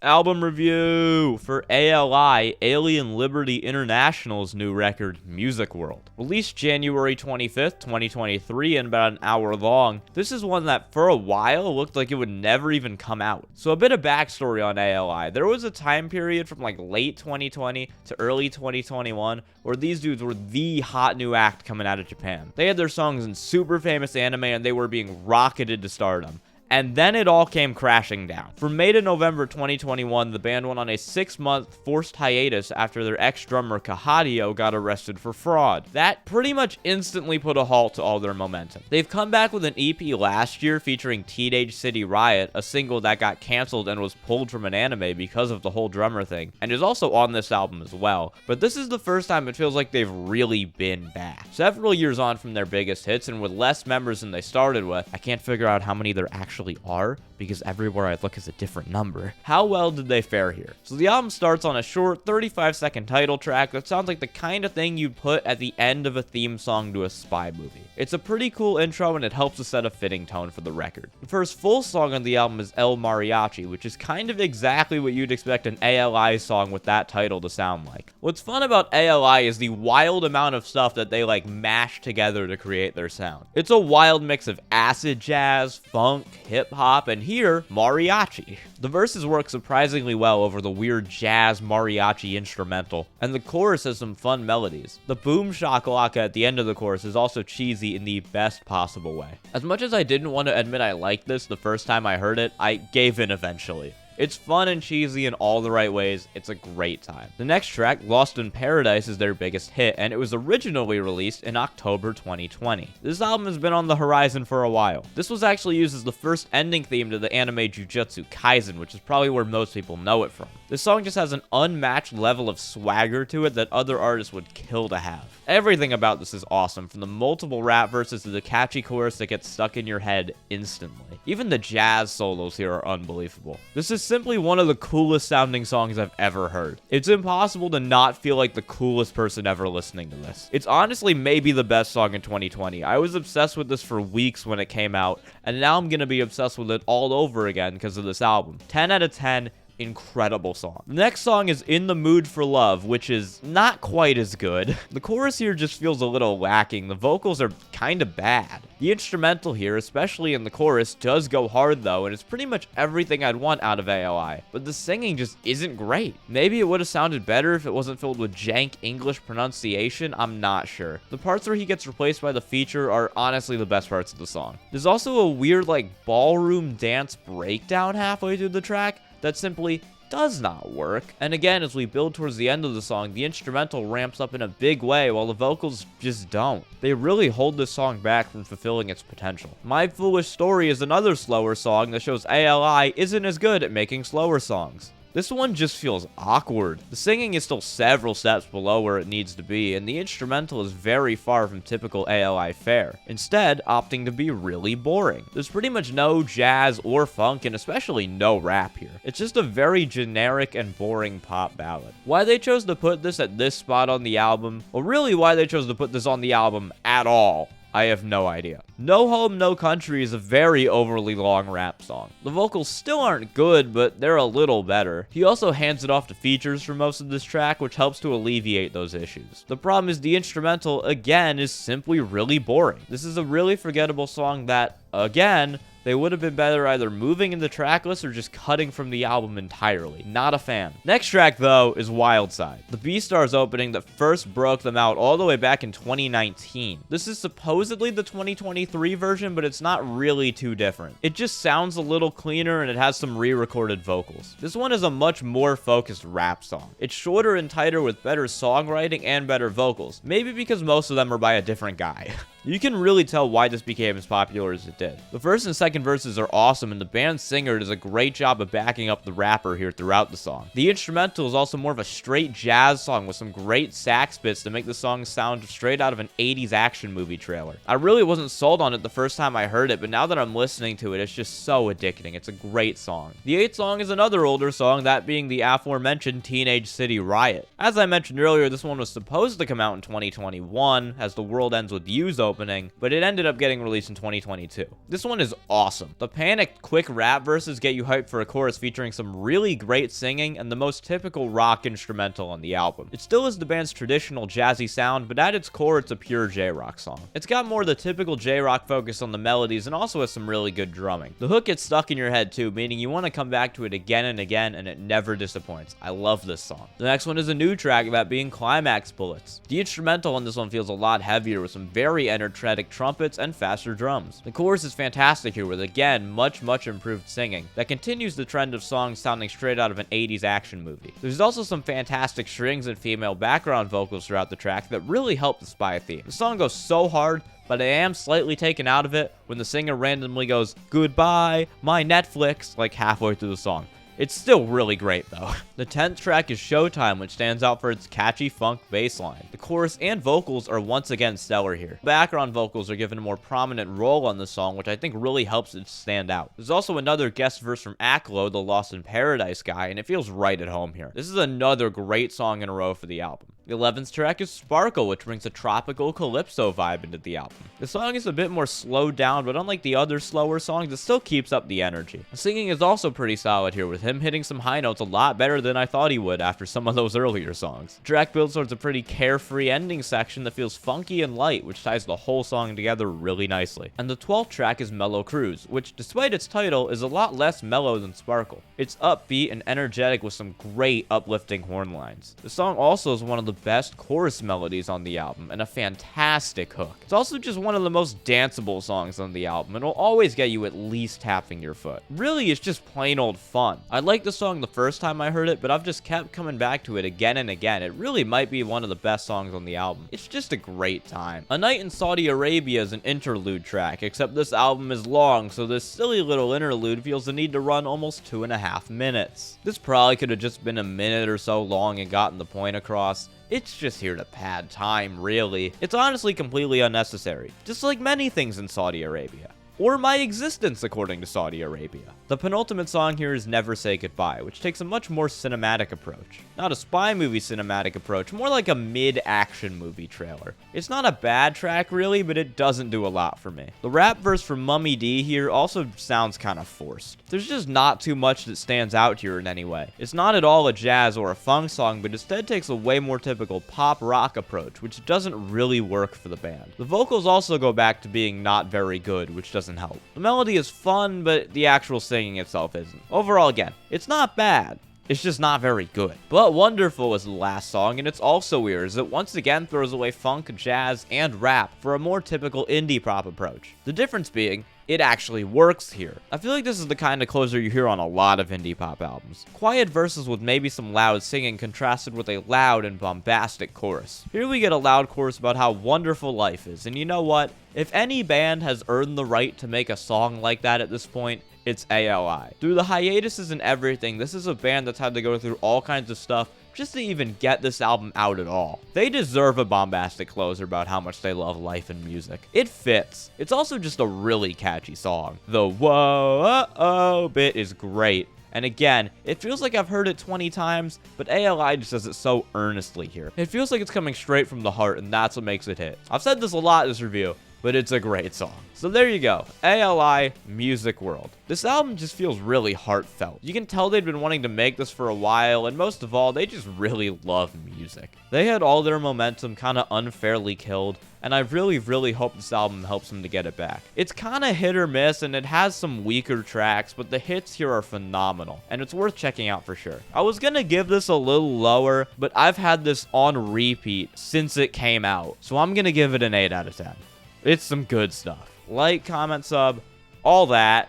Album review for ALI, Alien Liberty International's new record, Music World. Released January 25th, 2023, and about an hour long. This is one that for a while looked like it would never even come out. So a bit of backstory on ALI. There was a time period from like late 2020 to early 2021 where these dudes were the hot new act coming out of Japan. They had their songs in super famous anime and they were being rocketed to stardom. And then it all came crashing down. From May to November 2021, the band went on a 6-month forced hiatus after their ex-drummer Kahadio got arrested for fraud. That pretty much instantly put a halt to all their momentum. They've come back with an EP last year featuring Teenage City Riot, a single that got cancelled and was pulled from an anime because of the whole drummer thing, and is also on this album as well. But this is the first time it feels like they've really been back. Several years on from their biggest hits, and with less members than they started with, I can't figure out how many there actually are, because everywhere I look is a different number. How well did they fare here? So the album starts on a short 35-second title track that sounds like the kind of thing you'd put at the end of a theme song to a spy movie. It's a pretty cool intro and it helps to set a fitting tone for the record. The first full song on the album is El Mariachi, which is kind of exactly what you'd expect an ALI song with that title to sound like. What's fun about ALI is the wild amount of stuff that they like mash together to create their sound. It's a wild mix of acid jazz, funk, hip-hop, and here, mariachi. The verses work surprisingly well over the weird jazz mariachi instrumental, and the chorus has some fun melodies. The boom shakalaka at the end of the chorus is also cheesy in the best possible way. As much as I didn't want to admit I liked this the first time I heard it, I gave in eventually. It's fun and cheesy in all the right ways. It's a great time. The next track, Lost in Paradise, is their biggest hit, and it was originally released in October 2020. This album has been on the horizon for a while. This was actually used as the first ending theme to the anime Jujutsu Kaisen, which is probably where most people know it from. This song just has an unmatched level of swagger to it that other artists would kill to have. Everything about this is awesome, from the multiple rap verses to the catchy chorus that gets stuck in your head instantly. Even the jazz solos here are unbelievable. This is simply one of the coolest sounding songs I've ever heard. It's impossible to not feel like the coolest person ever listening to this. It's honestly maybe the best song in 2020. I was obsessed with this for weeks when it came out, and now I'm gonna be obsessed with it all over again because of this album. 10 out of 10. Incredible song. The next song is In the Mood for Love, which is not quite as good. The chorus here just feels a little lacking. The vocals are kind of bad. The instrumental here, especially in the chorus, does go hard though, and it's pretty much everything I'd want out of ALI. But the singing just isn't great. Maybe it would have sounded better if it wasn't filled with jank English pronunciation, I'm not sure. The parts where he gets replaced by the feature are honestly the best parts of the song. There's also a weird like ballroom dance breakdown halfway through the track that simply does not work. And again, as we build towards the end of the song, the instrumental ramps up in a big way while the vocals just don't. They really hold this song back from fulfilling its potential. My Foolish Story is another slower song that shows ALI isn't as good at making slower songs. This one just feels awkward. The singing is still several steps below where it needs to be, and the instrumental is very far from typical ALI fare, instead opting to be really boring. There's pretty much no jazz or funk, and especially no rap here. It's just a very generic and boring pop ballad. Why they chose to put this at this spot on the album, or really why they chose to put this on the album at all, I have no idea. No Home, No Country is a very overly long rap song. The vocals still aren't good, but they're a little better. He also hands it off to features for most of this track, which helps to alleviate those issues. The problem is the instrumental, again, is simply really boring. This is a really forgettable song that, again, they would have been better either moving in the track list or just cutting from the album entirely. Not a fan. Next track, though, is Wild Side, the Beastars opening that first broke them out all the way back in 2019. This is supposedly the 2023 version, but it's not really too different. It just sounds a little cleaner and it has some re-recorded vocals. This one is a much more focused rap song. It's shorter and tighter with better songwriting and better vocals, maybe because most of them are by a different guy. You can really tell why this became as popular as it did. The first and second verses are awesome, and the band's singer does a great job of backing up the rapper here throughout the song. The instrumental is also more of a straight jazz song with some great sax bits to make the song sound straight out of an 80s action movie trailer. I really wasn't sold on it the first time I heard it, but now that I'm listening to it, it's just so addicting. It's a great song. The 8th song is another older song, that being the aforementioned Teenage City Riot. As I mentioned earlier, this one was supposed to come out in 2021, as The World Ends With You's opening, opening, but it ended up getting released in 2022. This one is awesome. The panicked, quick rap verses get you hyped for a chorus featuring some really great singing and the most typical rock instrumental on the album. It still is the band's traditional jazzy sound, but at its core, it's a pure J-rock song. It's got more of the typical J-rock focus on the melodies and also has some really good drumming. The hook gets stuck in your head too, meaning you want to come back to it again and again, and it never disappoints. I love this song. The next one is a new track about being climax bullets. The instrumental on this one feels a lot heavier with some very energetic trumpets and faster drums. The chorus is fantastic here with, again, much improved singing that continues the trend of songs sounding straight out of an 80s action movie. There's also some fantastic strings and female background vocals throughout the track that really help the spy theme. The song goes so hard, but I am slightly taken out of it when the singer randomly goes, "Goodbye, my Netflix," like halfway through the song. It's still really great though. The 10th track is Showtime, which stands out for its catchy funk bass line. The chorus and vocals are once again stellar here. Background vocals are given a more prominent role on the song, which I think really helps it stand out. There's also another guest verse from Aklo, the Lost in Paradise guy, and it feels right at home here. This is another great song in a row for the album. The 11th track is Sparkle, which brings a tropical calypso vibe into the album. The song is a bit more slowed down, but unlike the other slower songs, it still keeps up the energy. The singing is also pretty solid here, with him hitting some high notes a lot better than I thought he would after some of those earlier songs. The track builds towards a pretty carefree ending section that feels funky and light, which ties the whole song together really nicely. And the 12th track is Mellow Cruise, which, despite its title, is a lot less mellow than Sparkle. It's upbeat and energetic with some great uplifting horn lines. The song also is one of the best chorus melodies on the album and a fantastic hook. It's also just one of the most danceable songs on the album and will always get you at least tapping your foot. Really, it's just plain old fun. I liked the song the first time I heard it, but I've just kept coming back to it again and again. It really might be one of the best songs on the album. It's just a great time. A Night in Saudi Arabia is an interlude track, except this album is long, so this silly little interlude feels the need to run almost 2.5 minutes. This probably could have just been a minute or so long and gotten the point across. It's just here to pad time, really. It's honestly completely unnecessary, just like many things in Saudi Arabia. Or my existence, according to Saudi Arabia. The penultimate song here is Never Say Goodbye, which takes a much more cinematic approach. Not a spy movie cinematic approach, more like a mid-action movie trailer. It's not a bad track really, but it doesn't do a lot for me. The rap verse from Mummy D here also sounds kind of forced. There's just not too much that stands out here in any way. It's not at all a jazz or a funk song, but instead takes a way more typical pop rock approach, which doesn't really work for the band. The vocals also go back to being not very good, which doesn't help. The melody is fun, but the actual singing itself isn't. Overall, again, it's not bad. It's just not very good. But Wonderful is the last song, and it's also weird as it once again throws away funk, jazz, and rap for a more typical indie pop approach. The difference being, it actually works here. I feel like this is the kind of closer you hear on a lot of indie pop albums. Quiet verses with maybe some loud singing contrasted with a loud and bombastic chorus. Here we get a loud chorus about how wonderful life is, and you know what? If any band has earned the right to make a song like that at this point, it's ALI. Through the hiatuses and everything, this is a band that's had to go through all kinds of stuff just to even get this album out at all. They deserve a bombastic closer about how much they love life and music. It fits. It's also just a really catchy song. The whoa-oh bit is great. And again, it feels like I've heard it 20 times, but ALI just does it so earnestly here. It feels like it's coming straight from the heart, and that's what makes it hit. I've said this a lot in this review, but it's a great song. So there you go, ALI, Music World. This album just feels really heartfelt. You can tell they'd been wanting to make this for a while, and most of all, they just really love music. They had all their momentum kind of unfairly killed, and I really hope this album helps them to get it back. It's kind of hit or miss, and it has some weaker tracks, but the hits here are phenomenal, and it's worth checking out for sure. I was gonna give this a little lower, but I've had this on repeat since it came out, so I'm gonna give it an 8 out of 10. It's some good stuff. Like, comment, sub, all that.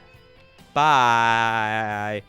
Bye.